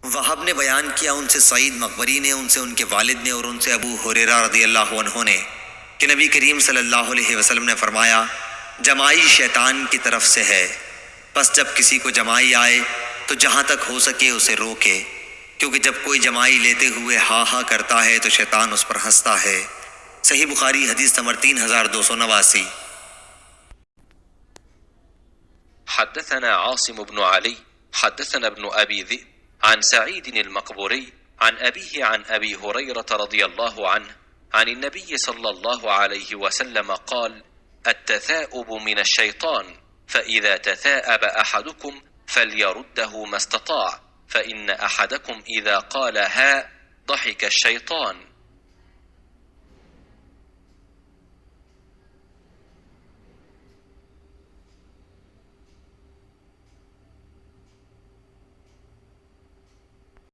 वहाब ने बयान किया उनसे सईद मकबरी ने, उनसे उनके वालिद ने और उनसे अबू हुरैरा रदियल्लाहु अन्हु ने कि नबी करीम सल्लल्लाहु अलैहि वसल्लम ने फरमाया, जमाई शैतान की तरफ से है, बस जब किसी को जमाई आए तो जहाँ तक हो सके उसे रोके, क्योंकि जब कोई जमाई लेते हुए हा हा करता है तो शैतान उस पर हंसता है। सही बुखारी हदीस नंबर 3289। حدثنا عاصم بن علي حدثنا ابن أبي ذئب عن سعيد المقبوري عن أبيه عن أبي هريرة رضي الله عنه عن النبي صلى الله عليه وسلم قال: التثاؤب من الشيطان، فإذا تثاءب أحدكم فليرده ما استطاع، فإن أحدكم إذا قال ها ضحك الشيطان